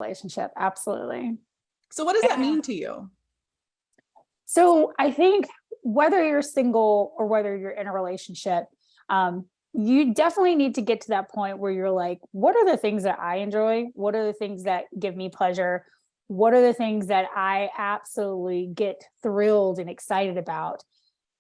Relationship. Absolutely. So what does that mean to you? So I think whether you're single or whether you're in a relationship, you definitely need to get to that point where you're like, what are the things that I enjoy? What are the things that give me pleasure? What are the things that I absolutely get thrilled and excited about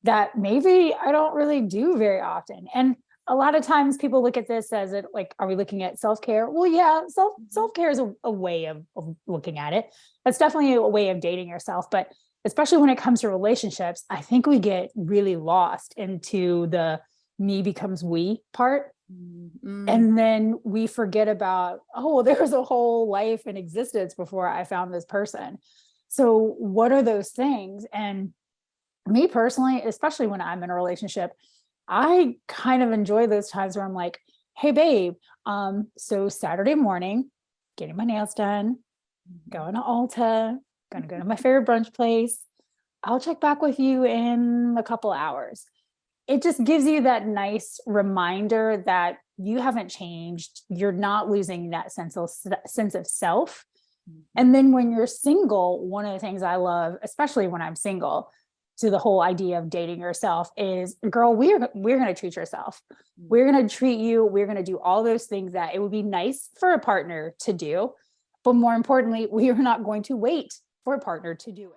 that maybe I don't really do very often? And a lot of times people look at this as it like, are we looking at self-care? Well, yeah, self-care is a way of looking at it. That's definitely a way of dating yourself. But especially when it comes to relationships, I think we get really lost into the me becomes we part. Mm-hmm. And then we forget about, oh, there was a whole life and existence before I found this person. So what are those things? And me personally, especially when I'm in a relationship, I kind of enjoy those times where I'm like, hey, babe, so Saturday morning, getting my nails done, going to Ulta, going to go to my favorite brunch place. I'll check back with you in a couple hours. It just gives you that nice reminder that you haven't changed. You're not losing that sense of self. And then when you're single, one of the things I love, especially when I'm single, to the whole idea of dating yourself is, girl, we're going to treat yourself. We're going to treat you. We're going to do all those things that it would be nice for a partner to do. But more importantly, we are not going to wait for a partner to do it.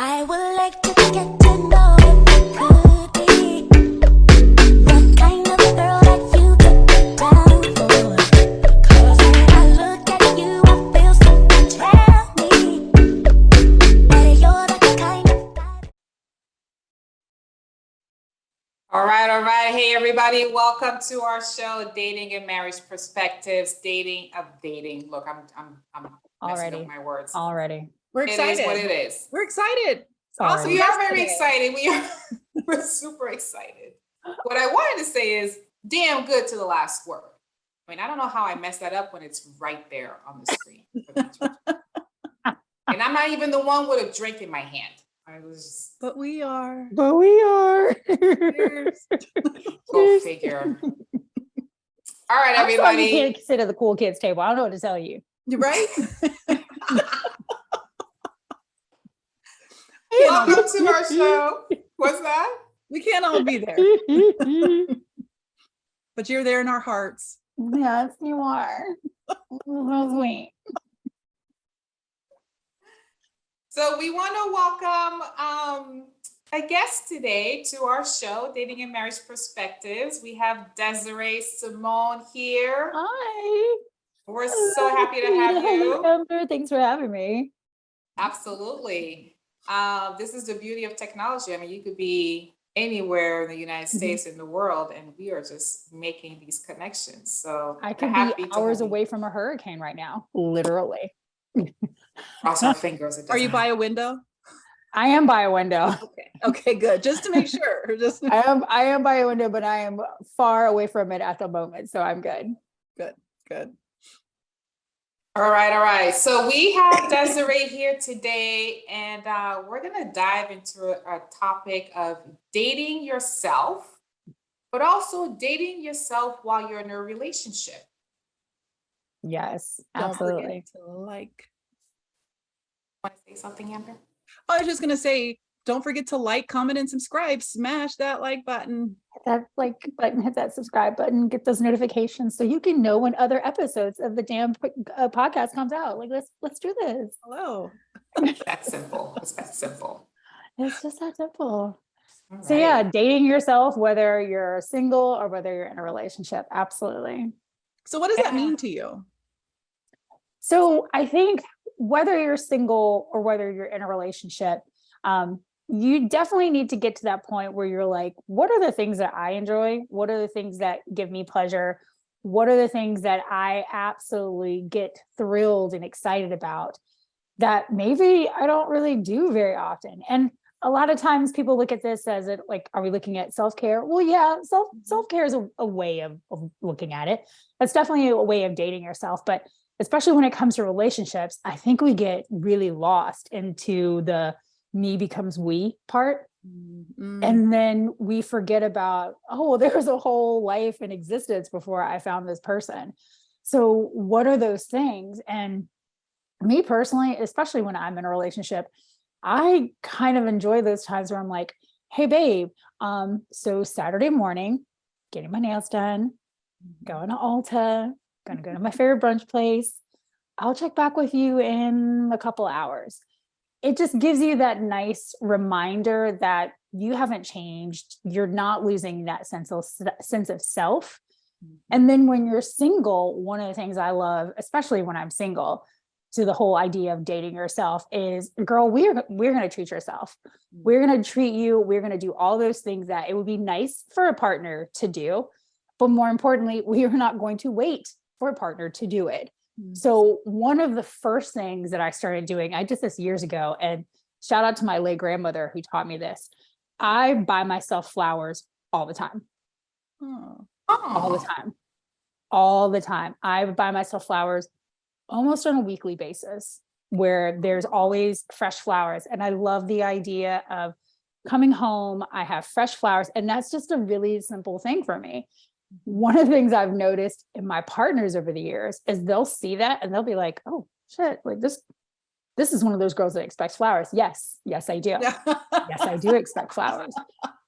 I would like to get to know if you could be the kind of girl that you took it down for. 'Cause when I look at you, I feel something tell me that you're the kind of guy. All right. Hey, everybody. Welcome to our show, Dating and Marriage Perspectives. Dating. Look, I'm messing up my words. Already. We're excited. It is what it is. We're excited. Sorry. We are very excited. We're super excited. What I wanted to say is damn good to the last word. I mean, I don't know how I messed that up when it's right there on the screen. And I'm not even the one with a drink in my hand. But we are. Go figure. All right, everybody. I'm sorry you can't sit at the cool kids table. I don't know what to tell you. You're right. Welcome to our show. What's that? We can't all be there. But you're there in our hearts. Yes, you are. So sweet. So we want to welcome a guest today to our show, Dating and Marriage Perspectives. We have Desiree Simone here. Hi. We're so happy to have you. Amber, thanks for having me. Absolutely. This is the beauty of technology. I mean, you could be anywhere in the United States, in the world, and we are just making these connections. So I could be hours away from a hurricane right now, literally. Cross our fingers. Are you by a window? I am by a window. Okay, good. Just to make sure. I am by a window, but I am far away from it at the moment, so I'm good. Good. All right. So we have Desiree here today, and we're going to dive into a topic of dating yourself, but also dating yourself while you're in a relationship. Yes, Don't absolutely. forget to like. Want to say something, Amber? I was just going to say, don't forget to like, comment, and subscribe. Smash that like button. Hit that like button, hit that subscribe button, get those notifications so you can know when other episodes of the damn podcast comes out. Like, let's do this. Hello. That's simple. It's that simple. It's just that simple. All So right. yeah, dating yourself, whether you're single or whether you're in a relationship. Absolutely. So what does that mean to you? So I think whether you're single or whether you're in a relationship, you definitely need to get to that point where you're like, what are the things that I enjoy? What are the things that give me pleasure? What are the things that I absolutely get thrilled and excited about that maybe I don't really do very often? And a lot of times people look at this as it like, are we looking at self-care? Well, yeah, self-care is a way of looking at it. That's definitely a way of dating yourself. But especially when it comes to relationships, I think we get really lost into the me becomes we part. Mm. And then we forget about, oh, well, there was a whole life in existence before I found this person. So what are those things? And me personally, especially when I'm in a relationship, I kind of enjoy those times where I'm like, hey babe, so Saturday morning, getting my nails done, going to Ulta, gonna go to my favorite brunch place. I'll check back with you in a couple hours. It just gives you that nice reminder that you haven't changed. You're not losing that sense of self. And then when you're single, one of the things I love, especially when I'm single, to the whole idea of dating yourself is, girl, we're going to treat yourself. We're going to treat you. We're going to do all those things that it would be nice for a partner to do. But more importantly, we are not going to wait for a partner to do it. So one of the first things that I started doing, I did this years ago, and shout out to my late grandmother who taught me this. I buy myself flowers all the time. All the time. All the time. I buy myself flowers almost on a weekly basis, where there's always fresh flowers. And I love the idea of coming home, I have fresh flowers, and that's just a really simple thing for me. One of the things I've noticed in my partners over the years is they'll see that and they'll be like, oh shit, like this is one of those girls that expects flowers. Yes, I do. Yes, I do expect flowers.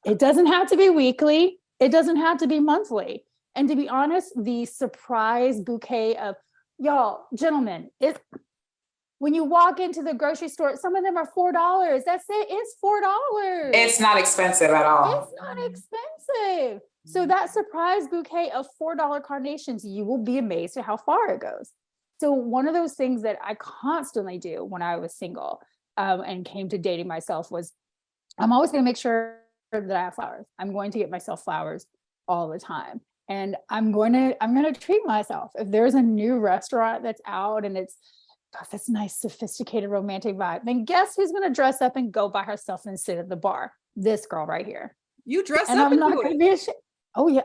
It doesn't have to be weekly. It doesn't have to be monthly. And to be honest, the surprise bouquet of, y'all, gentlemen, when you walk into the grocery store, some of them are $4. That's it. It's $4. It's not expensive at all. It's not expensive. So that surprise bouquet of $4 carnations, you will be amazed at how far it goes. So one of those things that I constantly do when I was single and came to dating myself was, I'm always going to make sure that I have flowers. I'm going to get myself flowers all the time. And I'm going to treat myself. If there's a new restaurant that's out and it's got this nice, sophisticated, romantic vibe, then guess who's going to dress up and go by herself and sit at the bar? This girl right here. You dress And up I'm and not do going it. to be ashamed. Oh yeah,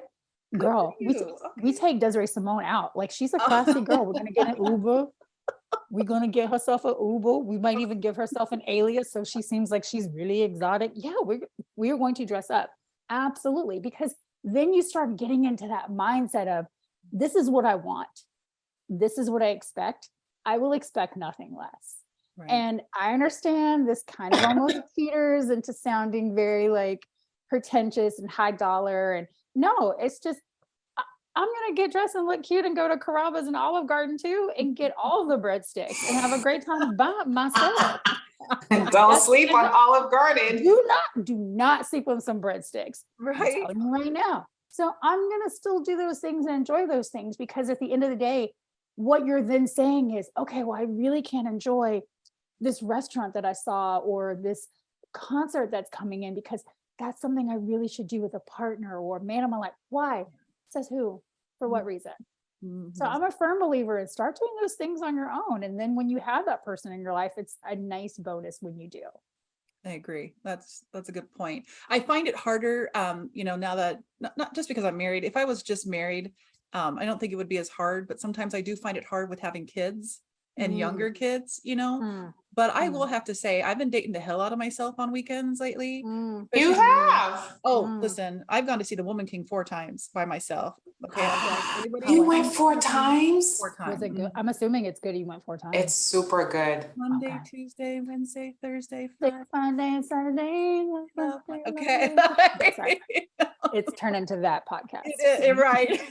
girl. for We you. take Desiree Simone out. Like, she's a classy girl. We're going to get an Uber. We're going to get herself an Uber. We might even give herself an alias so she seems like she's really exotic. Yeah, we're going to dress up. Absolutely. Because then you start getting into that mindset of, this is what I want. This is what I expect. I will expect nothing less. Right. And I understand this kind of almost teeters into sounding very like pretentious and high dollar. And no, it's just, I'm going to get dressed and look cute and go to Carrabba's and Olive Garden too and get all the breadsticks and have a great time by myself. Don't sleep on Olive Garden. Do not sleep on some breadsticks. I'm Right. telling you right now. So I'm going to still do those things and enjoy those things, because at the end of the day, what you're then saying is, okay, well, I really can't enjoy this restaurant that I saw or this concert that's coming in because that's something I really should do with a partner or man of my life. Why? Says who? For what reason? So I'm a firm believer in start doing those things on your own. And then when you have that person in your life, it's a nice bonus when you do. I agree. That's a good point. I find it harder, now that not just because I'm married. If I was just married, I don't think it would be as hard, but sometimes I do find it hard with having kids and younger kids, but I will have to say, I've been dating the hell out of myself on weekends lately. You have. Listen, I've gone to see The Woman King 4 times by myself. Okay. You went 4 times? 4 times. Was it good? I'm assuming it's good. You went 4 times. It's super good. Monday, Okay. Tuesday, Wednesday, Thursday, Friday, Friday. Saturday. Okay. Sorry. It's turned into that podcast. Right.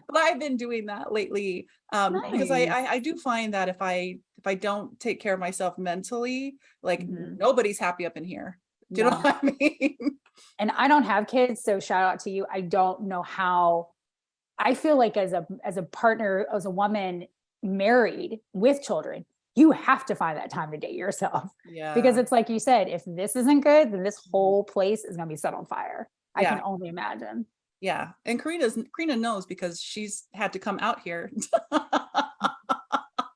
But I've been doing that lately because I do find that if I don't take care of myself mentally, like nobody's happy up in here. Do you know what I mean? And I don't have kids, so shout out to you. I don't know how. I feel like as a partner, as a woman married with children, you have to find that time to date yourself. Yeah. Because it's like you said, if this isn't good, then this whole place is going to be set on fire. I can only imagine. Yeah. And Karina knows because she's had to come out here.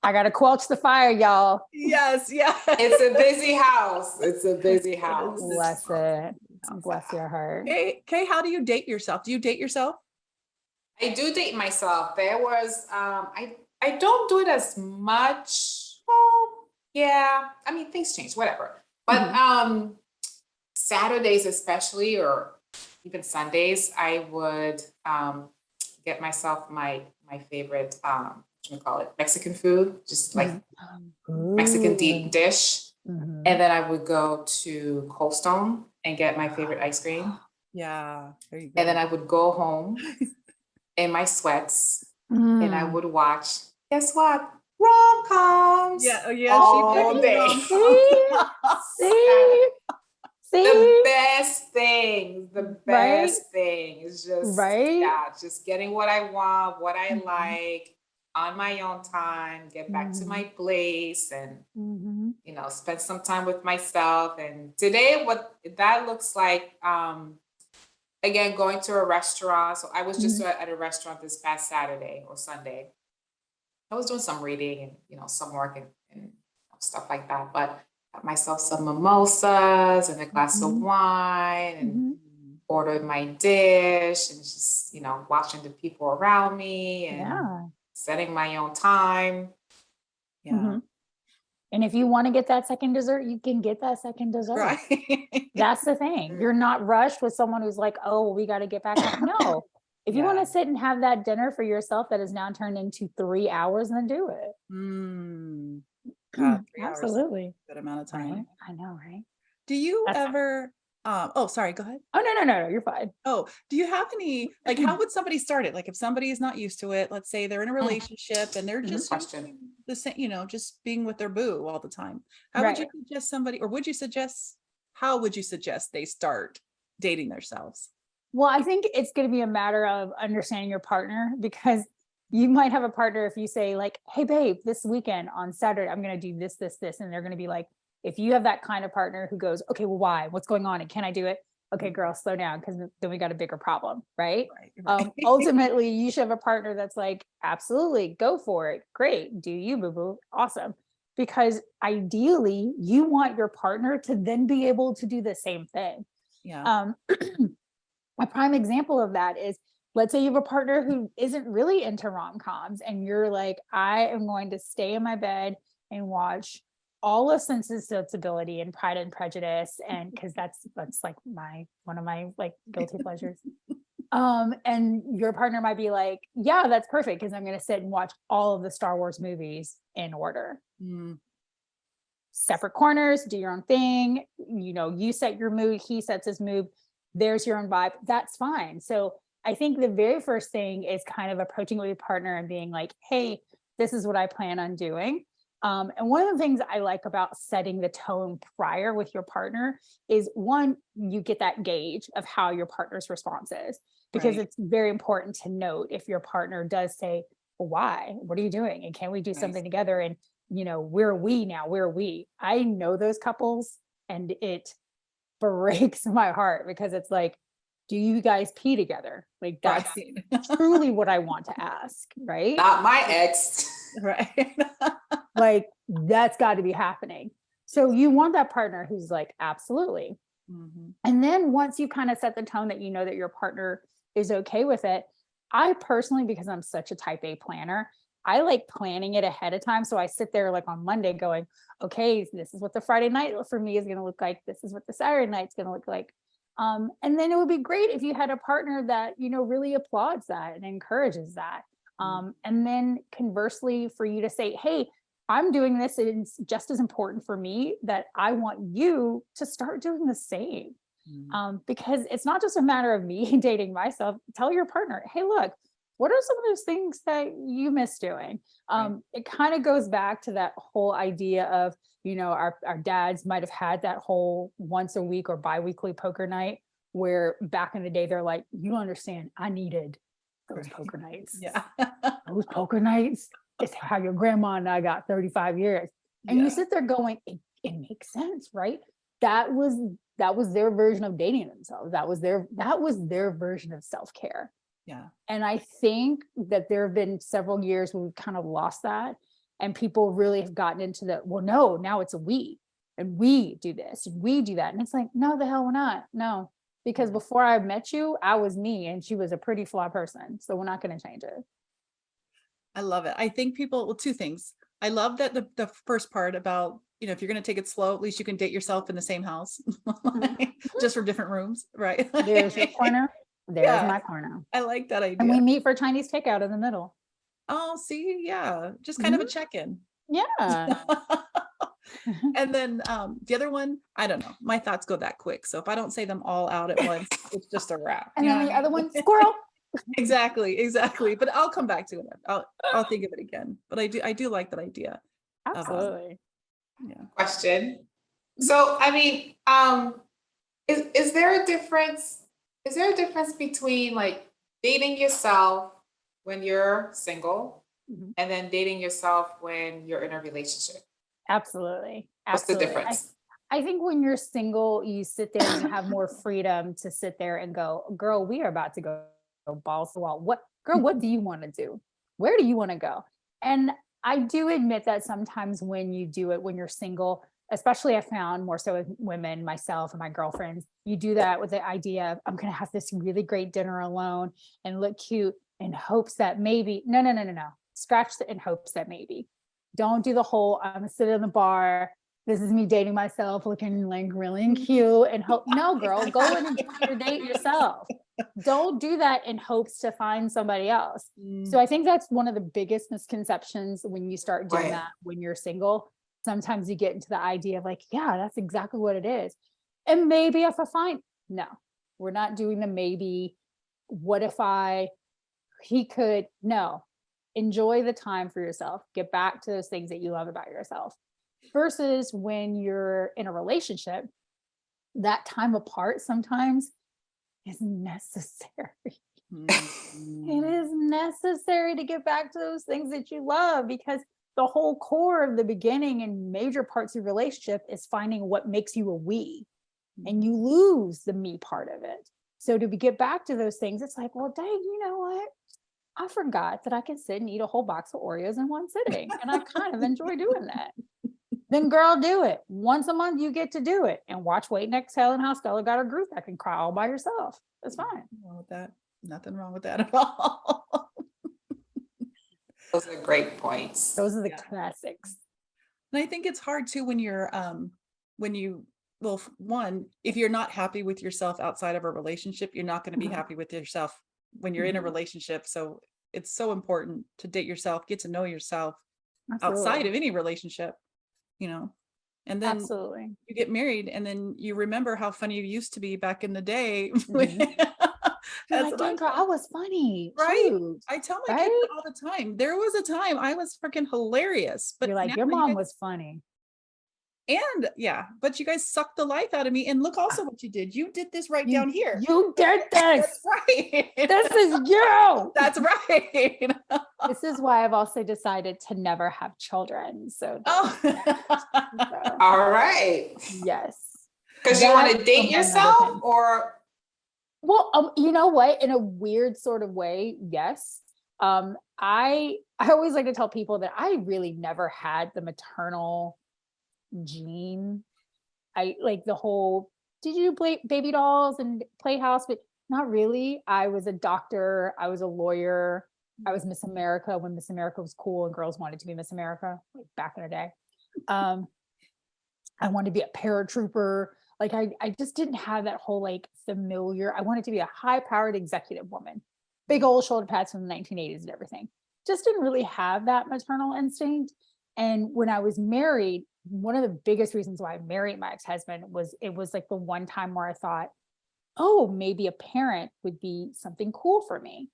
I got to quench the fire, y'all. Yes. Yeah. It's a busy house. It's a busy house. Bless it. Bless your heart. Kay, how do you date yourself? Do you date yourself? I do date myself. There was, I I don't do it as much. Well, yeah. I mean, things change, whatever. But Saturdays especially, or even Sundays, I would get myself my favorite what you call it, Mexican food, just like Mexican deep dish. Mhm. And then I would go to Cold Stone and get my favorite ice cream. Yeah, there you go. And then I would go home in my sweats and I would watch, guess what? Rom-coms. Yeah, oh yeah, all she day. See? The See? best thing, the Right? best thing is just, Right? yeah, just getting what I want, what I Mhm. like on my own time, get back to my place and, you know, spend some time with myself. And today, what that looks like, again, going to a restaurant. So I was just at a restaurant this past Saturday or Sunday. I was doing some reading and, you know, some work and stuff like that, but got myself some mimosas and a glass of wine and ordered my dish and just, you know, watching the people around me and Yeah. setting my own time. Yeah. Mhm. And if you want to get that second dessert, you can get that second dessert. Right. That's the thing. You're not rushed with someone who's like, oh, we got to get back home. No. If you want Yeah. to sit and have that dinner for yourself that is now turned into 3 hours, then do it. Mm. God, 3 hours is a Absolutely. good amount of time. Right? I know, right? Do you That's- ever oh, sorry, go ahead. Oh, no, you're fine. Oh, do you have any, like, how would somebody start it? Like, if somebody is not used to it, let's say they're in a relationship and they're just Question. used to the same, you know, just being with their boo all the time. How would you Right. suggest somebody, or would you suggest, how would you suggest they start dating themselves? Well, I think it's going to be a matter of understanding your partner, because you might have a partner if you say like, hey babe, this weekend on Saturday, I'm going to do this, and they're going to be like, if you have that kind of partner who goes, okay, well, why, what's going on? And can I do it? Okay, girl, slow down. Cause then we got a bigger problem. Right. Right. Ultimately you should have a partner that's like, absolutely, go for it. Great. Do you, boo boo? Awesome. Because ideally you want your partner to then be able to do the same thing. Yeah. A prime example of that is, let's say you have a partner who isn't really into rom-coms and you're like, I am going to stay in my bed and watch all of Sense and Sensibility and Pride and Prejudice, and because that's like one of my like guilty pleasures. And your partner might be like, yeah, that's perfect, because I'm going to sit and watch all of the Star Wars movies in order. Separate corners, do your own thing. You know, you set your mood, he sets his mood. There's your own vibe. That's fine. So I think the very first thing is kind of approaching with your partner and being like, hey, this is what I plan on doing. And one of the things I like about setting the tone prior with your partner is, one, you get that gauge of how your partner's response is, because it's very important to note if your partner does say, well, why? What are you doing? And can we do something together? And, you know, where are we now? Where are we? I know those couples, and it breaks my heart, because it's like, do you guys pee together? Like, that's truly what I want to ask, right? Not my ex. Right. Like, that's got to be happening. So you want that partner who's like, absolutely. And then once you kind of set the tone that you know that your partner is okay with it, I personally, because I'm such a type A planner, I like planning it ahead of time. So I sit there like on Monday going, okay, this is what the Friday night for me is going to look like. This is what the Saturday night's going to look like. And then it would be great if you had a partner that, you know, really applauds that and encourages that. And then conversely, for you to say, hey, I'm doing this, and it's just as important for me that I want you to start doing the same. Because it's not just a matter of me dating myself. Tell your partner, hey, look, what are some of those things that you miss doing? It kind of goes back to that whole idea of, you know, our dads might have had that whole once a week or biweekly poker night, where back in the day, they're like, you understand, I needed those poker nights. Yeah. Those poker nights is how your grandma and I got 35 years. And you sit there going, it makes sense, right? That was their version of dating themselves. That was their version of self-care. Yeah. And I think that there have been several years where we've kind of lost that, and people really have gotten into the, well, no, now it's a we, and we do this and we do that. And it's like, no, the hell we're not. No, because before I met you, I was me, and she was a pretty flawed person. So we're not going to change it. I love it. I think people, well, two things. I love that the first part about, if you're going to take it slow, at least you can date yourself in the same house, just from different rooms, right? There's your corner. There's Yeah, my corner. I like that And we idea. meet for Chinese takeout in the middle. Oh, see, yeah, just kind of a Mhm. check-in. Yeah. And then the other one, I don't know. My thoughts go that quick. So if I don't say them all out at once, it's just a wrap. And You then know the what I other mean? one, squirrel. Exactly. But I'll come back to it. I'll think of it again. But I do like that idea of Absolutely. yeah. Question. So, I mean, is there a difference? Is there a difference between like dating yourself when you're single Mhm. and then dating yourself when you're in a relationship? Absolutely. What's the Absolutely. difference? I think when you're single, you sit there and you have more freedom to sit there and go, girl, we are about to go balls to the wall. What do you want to do? Where do you want to go? And I do admit that sometimes when you do it, when you're single, especially I found more so with women, myself and my girlfriends, you do that with the idea of, I'm going to have this really great dinner alone and look cute in hopes that maybe, no. Scratch the in hopes that maybe. Don't do the whole, I'm sitting in the bar, this is me dating myself, looking like really cute and hope. No, girl, go and enjoy your date yourself. Don't do that in hopes to find somebody else. So I think that's one of the biggest misconceptions when you start doing Right. that when you're single. Sometimes you get into the idea of like, yeah, that's exactly what it is. And maybe if I find, no, we're not doing the maybe. What if he could, no, enjoy the time for yourself, get back to those things that you love about yourself. Versus when you're in a relationship, that time apart sometimes is necessary. It is necessary to get back to those things that you love, because the whole core of the beginning and major parts of your relationship is finding what makes you a we, and you lose the me part of it. So to get back to those things, it's like, well, dang, you know what? I forgot that I can sit and eat a whole box of Oreos in one sitting. And I kind of enjoy doing that. Then girl, do it. Once a month, you get to do it and watch Wait and Exhale and how Stella got her group that can cry all by yourself. That's fine. Nothing wrong with that. Nothing wrong with that at all. Those are great points. Those are the Yeah. classics. And I think it's hard too when you're well, one, if you're not happy with yourself outside of a relationship, you're not going to be Mhm. happy with yourself when you're in a Mhm. relationship. So it's so important to date yourself, get to know yourself outside Absolutely. of any relationship, and then Absolutely. you get married and then you remember how funny you used to be back in the day. Mhm. You're That's like, what I dang, girl, I was funny. right. Shoot. I tell my kids Right? all the time. There was a time I was freaking hilarious, but You're now like, your you mom guys, was funny. and yeah, but you guys sucked the life out of me. And look also what you did. You did this right You, down here. you did this. That's right. This is you. That's right. This is why I've also decided to never have children. So, Oh. so All right. yes. Because you want That's to a date whole nother yourself thing. or Well, you know what? In a weird sort of way, yes. I always like to tell people that I really never had the maternal gene. I like the whole, did you play baby dolls and playhouse? But not really. I was a doctor. I was a lawyer. I was Miss America when Miss America was cool and girls wanted to be Miss America, like back in the day. I wanted to be a paratrooper. Like I just didn't have that whole like familiar. I wanted to be a high-powered executive woman, big old shoulder pads from the 1980s and everything. Just didn't really have that maternal instinct. And when I was married, one of the biggest reasons why I married my ex-husband was it was like the one time where I thought, oh, maybe a parent would be something cool for me.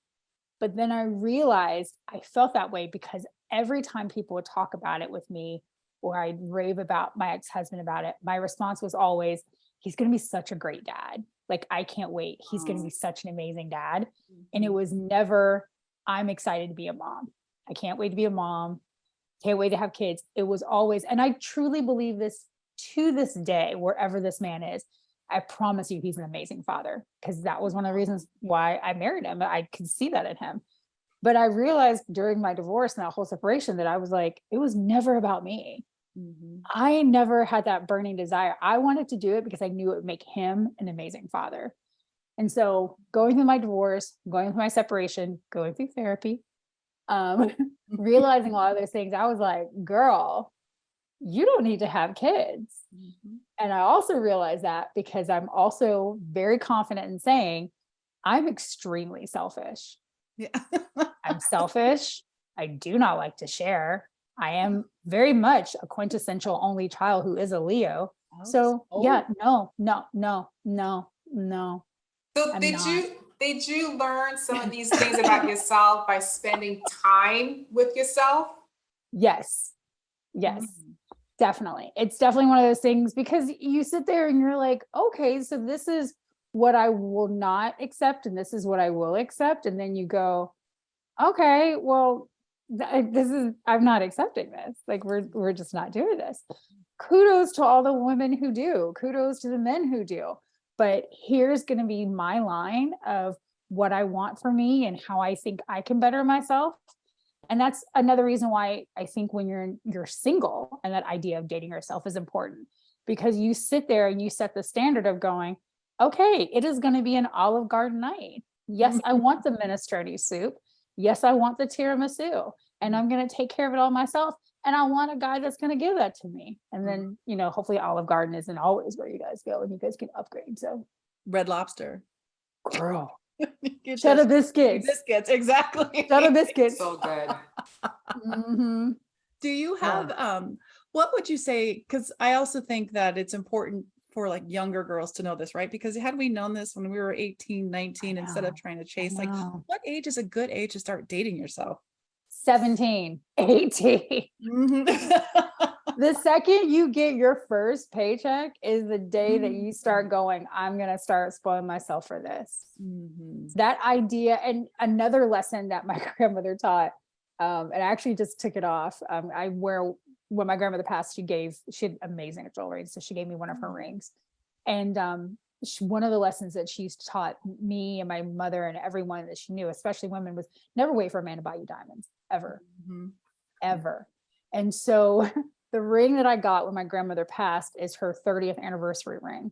But then I realized I felt that way because every time people would talk about it with me, or I'd rave about my ex-husband about it, my response was always, he's going to be such a great dad. Like, I can't wait. He's going to be such an amazing dad. And it was never, I'm excited to be a mom. I can't wait to be a mom. Can't wait to have kids. It was always, and I truly believe this to this day, wherever this man is, I promise you he's an amazing father, because that was one of the reasons why I married him. I could see that in him. But I realized during my divorce and that whole separation that I was like, it was never about me. I never had that burning desire. I wanted to do it because I knew it would make him an amazing father. And so going through my divorce, going through my separation, going through therapy, realizing a lot of those things, I was like, girl, you don't need to have kids. Mhm. And I also realized that because I'm also very confident in saying I'm extremely selfish. Yeah. I'm selfish. I do not like to share. I am very much a quintessential only child who is a Leo. So yeah, no, no, no, no, no, So I'm did not. you learn some of these things about yourself by spending time with yourself? Yes, yes, Mhm. definitely. It's definitely one of those things because you sit there and you're like, okay, so this is what I will not accept and this is what I will accept. And then you go, okay, well, this is, I'm not accepting this. Like we're just not doing this. Kudos to all the women who do. Kudos to the men who do. But here's going to be my line of what I want for me and how I think I can better myself. And that's another reason why I think when you're single and that idea of dating yourself is important because you sit there and you set the standard of going, okay, it is going to be an Olive Garden night. Yes, I want the minestrone soup. Yes, I want the tiramisu and I'm going to take care of it all myself. And I want a guy that's going to give that to me. And then, hopefully Olive Garden isn't always where you guys go and you guys can upgrade. So, Red Lobster. girl, Get cheddar those biscuits, biscuits, exactly. cheddar biscuits. So good. Mhm. Do you Yeah. have what would you say? Because I also think that it's important for like younger girls to know this, right? Because had we known this when we were 18, 19, instead of know, trying to I chase, like know. what age is a good age to start dating yourself? 17, 18. Mhm. The second you get your first paycheck is the day that you start Mhm. going, I'm going to start spoiling myself for this. Mhm. That idea, and another lesson that my grandmother taught, and I actually just took it off. When my grandmother passed, she had amazing jewelry. So she gave me one of her rings. And one of the lessons that she's taught me and my mother and everyone that she knew, especially women, was never wait for a man to buy you diamonds, ever. Mhm. Ever. And so the ring that I got when my grandmother passed is her 30th anniversary ring.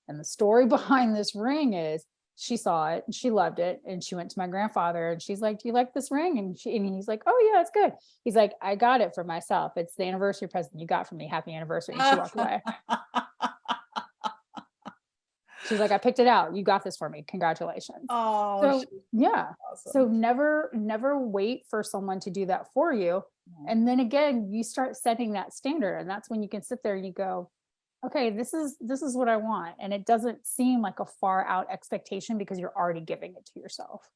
And the story behind this ring is she saw it and she loved it. And she went to my grandfather and she's like, do you like this ring? And he's like, oh yeah, it's good. He's like, I got it for myself. It's the anniversary present you got for me. Happy anniversary. And she walked away. She's like, I picked it out. You got this for me. Congratulations. Oh, So yeah. So awesome. never wait for someone to do that for you. And then again, you start setting that standard. And that's when you can sit there and you go, okay, this is what I want. And it doesn't seem like a far out expectation because you're already giving it to yourself.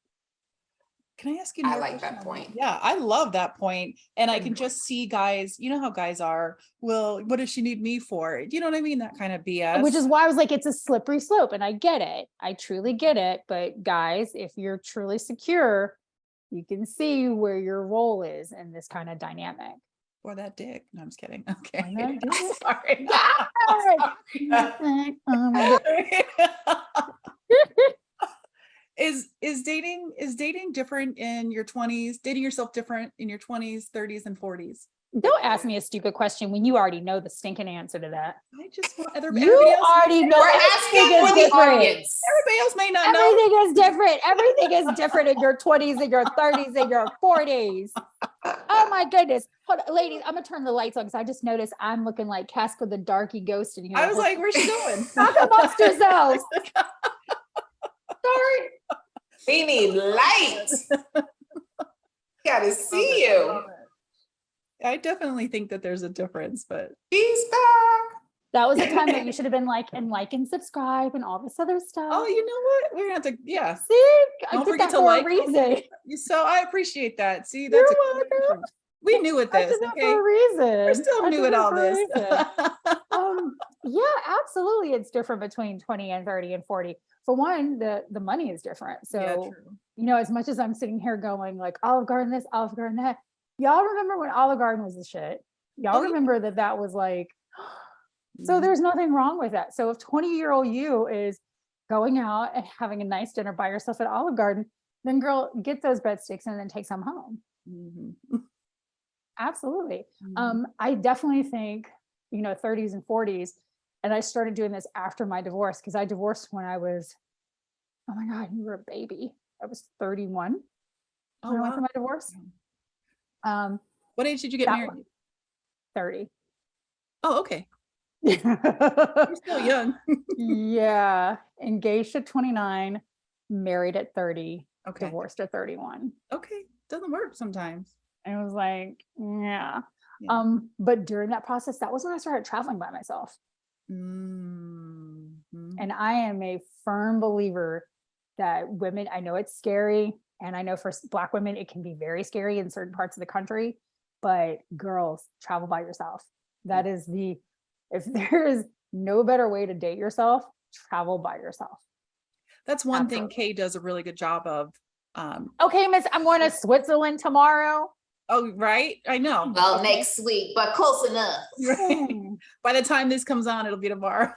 Can I ask you I another like question that on point. Yeah, I love that point. And I can And just see guys, you know how guys are. Well, what does she need me for? You know what I mean? That kind of BS. Which is why I was like, it's a slippery slope. And I get it. I truly get it. But guys, if you're truly secure, you can see where your role is in this kind of dynamic. Or that dick. No, I'm just kidding. Okay. Or that dick. Sorry. Is dating different in your 20s? Dating yourself different in your 20s, 30s, and 40s? Don't ask me a stupid question when you already know the stinking answer to that. I just want You already know we're everything asking is for the different. audience. Everybody else may not know. Everything is different. Everything is different in your 20s, in your 30s, in your 40s. Oh my goodness. Hold on, ladies, I'm gonna turn the lights on because I just noticed I'm looking like Casco the Darky Ghost in here. I was like, where's she going? Talk amongst yourselves. Sorry. We need light. Gotta see you. I definitely think that there's a difference, but She's back. That was the time that you should have been like and subscribe and all this other stuff. oh, you know what? We're gonna have to, yeah. See, I Don't did forget that to for like. a reason. So I appreciate that. See, You're that's welcome. we knew at I this. did that Okay, for a reason. we're still I new did at it all for a this. reason. Yeah, absolutely. It's different between 20 and 30 and 40. For one, the money is different. So, Yeah, true. as much as I'm sitting here going like Olive Garden this, Olive Garden that, y'all remember when Olive Garden was the shit? Y'all Oh, yeah. remember that was like, so there's nothing wrong with that. So if 20-year-old you is going out and having a nice dinner by yourself at Olive Garden, then girl, get those breadsticks and then take some home. Mhm. Absolutely. Mhm. I definitely think, 30s and 40s, and I started doing this after my divorce because I divorced when I was, oh my God, you were a baby. I was 31 Oh, when I went wow. through my divorce. What age did you get That married? one. 30. Oh, okay. You're still young. Yeah, engaged at 29, married at 30, Okay. divorced at 31. Okay. Doesn't work sometimes. And it was like, yeah. Yeah. But during that process, that was when I started traveling by myself. Mhm. And I am a firm believer that women, I know it's scary, and I know for Black women, it can be very scary in certain parts of the country, but girls, travel by yourself. That is if there is no better way to date yourself, travel by yourself. That's one thing Absolutely. Kay does a really good job of. Okay, Miss, I'm going to Switzerland tomorrow. Oh, right. I know. Well, Okay. next week, but close enough. Right. Hmm. By the time this comes on, it'll be tomorrow.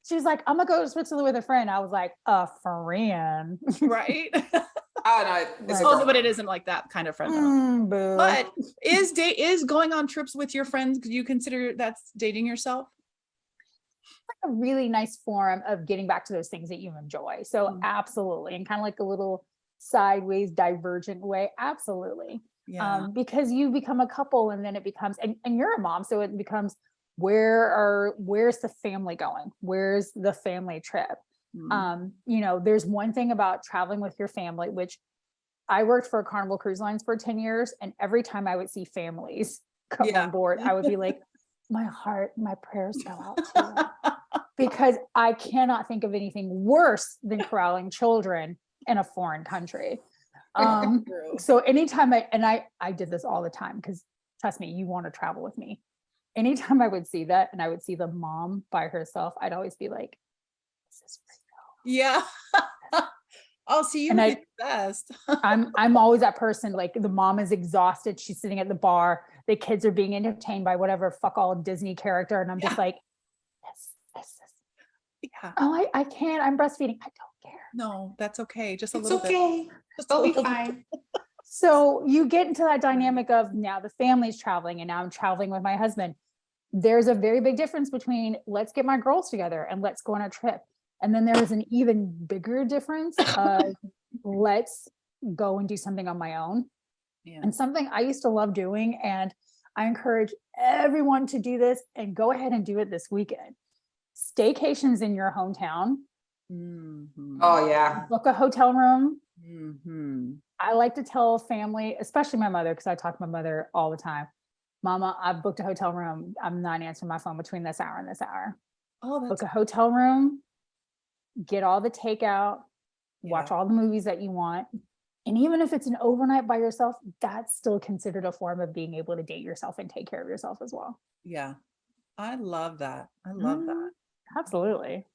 She was like, I'm gonna go to Switzerland with a friend. I was like, a friend. Right. Oh, no, it's a Right. Oh, but it girlfriend. isn't like that kind of friend though. Boo. But is going on trips with your friends, do you consider that's dating yourself? a really nice form of getting back to those things that you enjoy. So Mm. absolutely. And kind of like a little sideways divergent way. Absolutely. Yeah. Because you become a couple and then it becomes, and you're a mom. So it becomes, where's the family going? Where's the family trip? Mm. There's one thing about traveling with your family, which I worked for Carnival Cruise Lines for 10 years. And every time I would see families come Yeah. on board, I would be like, my heart, my prayers go out to you. Because I cannot think of anything worse than corralling children in a foreign country. True. So anytime I did this all the time, because trust me, you want to travel with me. Anytime I would see that and I would see the mom by herself, I'd always be like, this is real. Yeah. I'll see you And would be the best. I'm always that person, like the mom is exhausted. She's sitting at the bar. The kids are being entertained by whatever fuck all Disney character. And I'm just like, this. Yeah. Oh, I can't. I'm breastfeeding. I don't care. No, that's okay. Just a It's little bit. okay. Just a They'll be little bit. fine. So you get into that dynamic of now the family's traveling and now I'm traveling with my husband. There's a very big difference between let's get my girls together and let's go on a trip. And then there's an even bigger difference of let's go and do something on my own. Yeah. And something I used to love doing, and I encourage everyone to do this and go ahead and do it this weekend. Staycations in your hometown. Mhm. Oh, yeah. Book a hotel room. Mhm. I like to tell family, especially my mother, because I talk to my mother all the time. Mama, I booked a hotel room. I'm not answering my phone between this hour and this hour. Oh, Book that's a hotel room, get all the takeout, watch Yeah. all the movies that you want. And even if it's an overnight by yourself, that's still considered a form of being able to date yourself and take care of yourself as well. Yeah. I love that. I love that. Absolutely.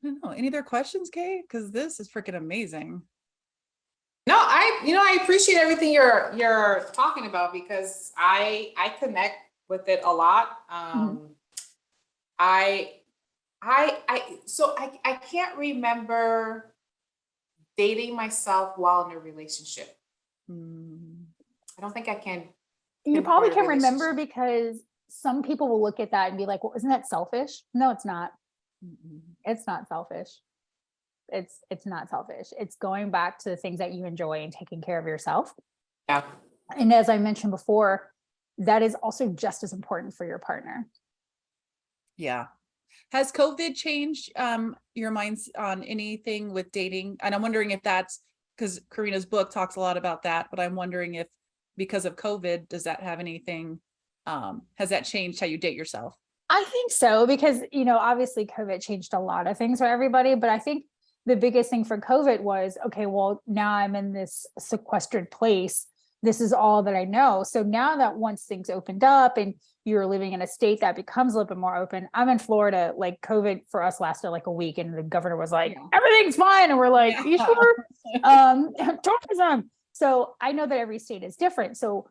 I don't know. Any other questions, Kay? Because this is freaking amazing. No, I appreciate everything you're talking about because I connect with it a lot. I can't remember dating myself while in a relationship. Mm. I don't think I can. You probably pinpoint a can remember relationship. because some people will look at that and be like, well, isn't that selfish? No, it's not. Mm-mm. It's not selfish. It's not selfish. It's going back to the things that you enjoy and taking care of yourself. Yeah. And as I mentioned before, that is also just as important for your partner. Yeah. Has COVID changed your minds on anything with dating? And I'm wondering if that's because Karina's book talks a lot about that, but I'm wondering if because of COVID, does that have anything, has that changed how you date yourself? I think so, because, obviously COVID changed a lot of things for everybody, but I think the biggest thing for COVID was, okay, well, now I'm in this sequestered place. This is all that I know. So now that once things opened up and you're living in a state that becomes a little bit more open, I'm in Florida, like COVID for us lasted like a week and the governor was like, Yeah. everything's fine. And we're like, Yeah. you sure? Tourism. So I know that every state is different. So,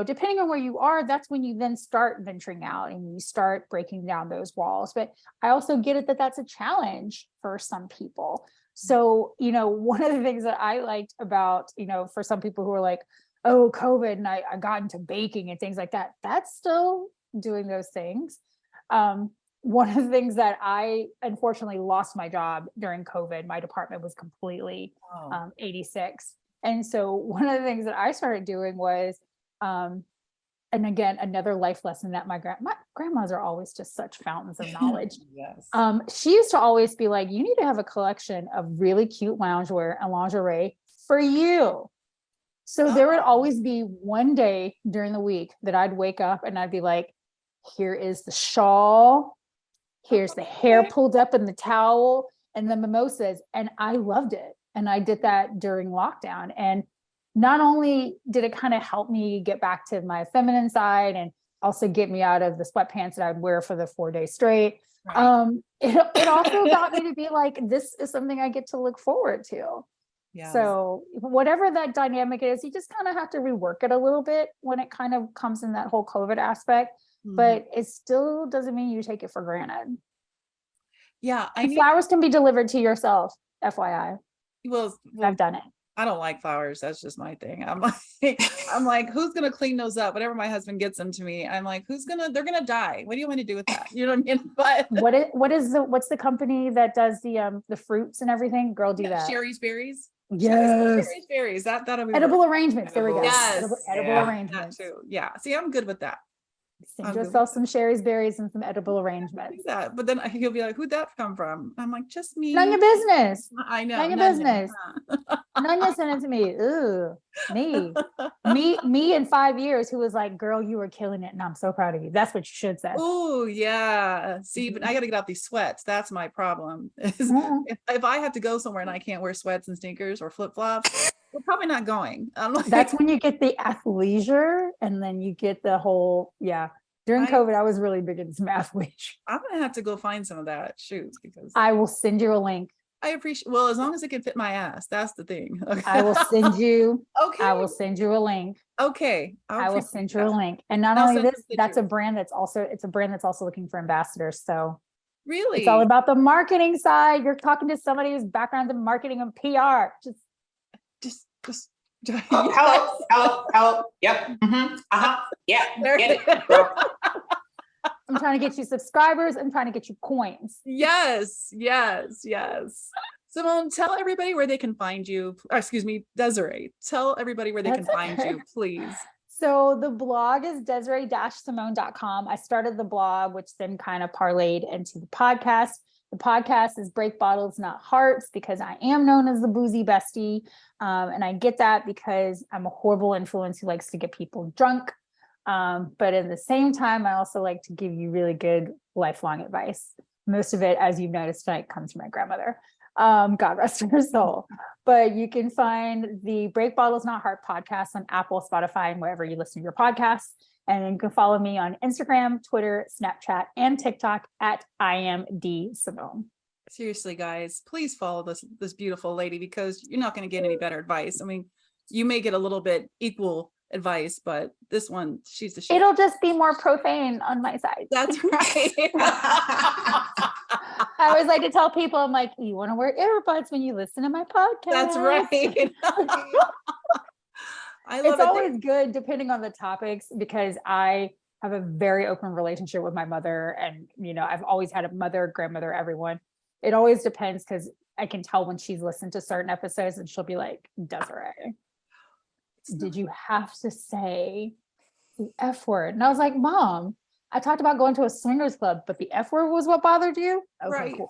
depending on where you are, that's when you then start venturing out and you start breaking down those walls. But I also get it that that's a challenge for some people. So, one of the things that I liked about, for some people who are like, oh, COVID, and I got into baking and things like that, that's still doing those things. One of the things that I unfortunately lost my job during COVID, my department was completely Oh. 86. And so one of the things that I started doing was, and again, another life lesson that my grandmas are always just such fountains of knowledge. Yes. She used to always be like, you need to have a collection of really cute loungewear and lingerie for you. So there would always be one day during the week that I'd wake up and I'd be like, here is the shawl, here's the hair pulled up in the towel and the mimosas. And I loved it. And I did that during lockdown. And not only did it kind of help me get back to my feminine side and also get me out of the sweatpants that I'd wear for the 4 days straight. Right. It also got me to be like, this is something I get to look forward to. Yes. So whatever that dynamic is, you just kind of have to rework it a little bit when it kind of comes in that whole COVID aspect, but it still doesn't mean you take it for granted. Yeah. Flowers can be delivered to yourself, FYI. Well, I've done it. I don't like flowers. That's just my thing. I'm like, who's going to clean those up? Whenever my husband gets them to me, I'm like, they're going to die. What do you want to do with that? You know what I mean? But what's the company that does the fruits and everything? Girl, do that. Sherry's Berries. Yes. Sherry's Berries. That'll be Edible arrangements. There we go. Yes. Edible arrangements. That too. Yeah. See, I'm good with that. Send yourself some Sherry's berries and some edible arrangements. That, but then he'll be like, "Who'd that come from?" I'm like, "Just me." None your business. I know. None your business. None sent it to me. Ooh, me in 5 years who was like, "Girl, you were killing it, and I'm so proud of you." That's what you should say. Oh yeah. See, but I got to get out these sweats. That's my problem. If I have to go somewhere and I can't wear sweats and sneakers or flip flops, we're probably not going. That's when you get the athleisure, and then you get the whole During COVID, I was really big into some athleisure. I'm gonna have to go find some of that shoes because I will send you a link. I appreciate. Well, as long as it can fit my ass, that's the thing. Okay. I will send you. Okay. I will send you a link. Okay. I will send you a link. And not only this, that's a brand that's also looking for ambassadors. So really, it's all about the marketing side. You're talking to somebody who's background in marketing and PR. Just Help. Yep. Yeah. Get it, girl. I'm trying to get you subscribers. I'm trying to get you coins. Yes. Simone, tell everybody where they can find you. Or, excuse me, Desiree. Tell everybody where they can find you, please. So the blog is desiree-simone.com. I started the blog, which then kind of parlayed into the podcast. The podcast is Break Bottles, Not Hearts, because I am known as the boozy bestie. And I get that because I'm a horrible influence who likes to get people drunk. But at the same time, I also like to give you really good lifelong advice. Most of it, as you've noticed tonight, comes from my grandmother. God rest her soul. But you can find the Break Bottles Not Heart podcast on Apple, Spotify, and wherever you listen to your podcasts. And then you can follow me on Instagram, Twitter, Snapchat, and TikTok at IamDSimone. Seriously, guys, please follow this beautiful lady because you're not going to get any better advice. I mean, you may get a little bit equal advice, but this one, she's the shit. It'll just be more profane on my side. That's right. I always like to tell people, I'm like, you want to wear earbuds when you listen to my podcast. That's right. It's always good depending on the topics because I have a very open relationship with my mother. And, I've always had a mother, grandmother, everyone. It always depends because I can tell when she's listened to certain episodes and she'll be like, Desiree, did you have to say the F word? And I was like, Mom, I talked about going to a swingers club, but the F word was what bothered you? Okay, right. Cool.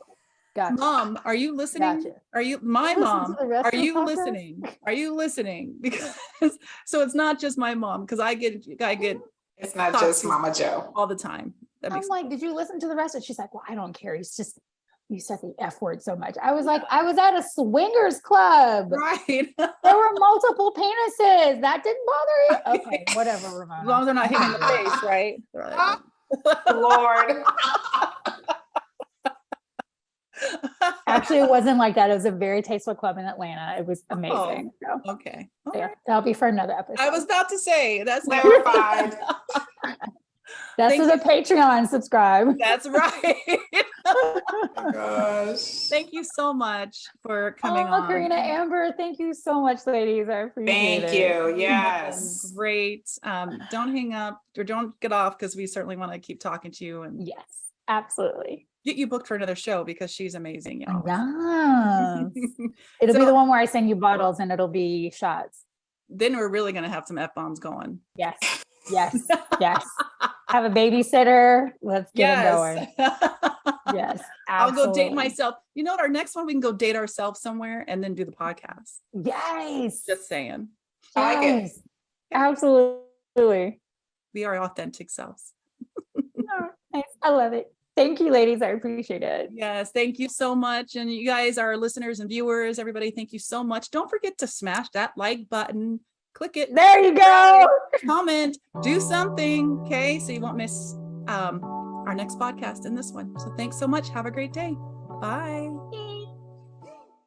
Gotcha. Mom, are you listening? Gotcha. Are you mom? Are you podcast? listening? Are you listening? Because so it's not just my mom because I get It's not just Mama Joe all the time. I'm like, did you listen to the rest of it? She's like, well, I don't care. It's just you said the F word so much. I was like, I was at a swingers club. Right. There were multiple penises. That didn't bother you? Okay, whatever, Ramona. As long as they're not hitting the face, right? Right. Lord. Actually, it wasn't like that. It was a very tasteful club in Atlanta. It was amazing. So, Okay. yeah, that'll be for another episode. I was about to say that's Clarified. That's Thank for the Patreon. Subscribe. That's right. Oh my gosh. Thank you so much for coming on. Karina, Amber, thank you so much, ladies. I appreciate it. Thank you. Yes. Great. Don't hang up or don't get off because we certainly want to keep talking to you. And Yes. Absolutely. Get you booked for another show because she's amazing, y'all. Yes. It'll be So- the one where I send you bottles and it'll be shots. Then we're really going to have some F-bombs going. Yes. Yes. Yes. Have a babysitter. Let's get it going. Yes. I'll go date absolutely. myself. You know what? Our next one, we can go date ourselves somewhere and then do the podcast. Yes. Just saying. I like it. Yes. Absolutely. We are authentic selves. Oh, nice. I love it. Thank you, ladies. I appreciate it. Yes, thank you so much. And you guys, our listeners and viewers, everybody, thank you so much. Don't forget to smash that like button, click it, There you go. comment, do something, okay? So you won't miss our next podcast in this one. So thanks so much. Have a great day. Bye.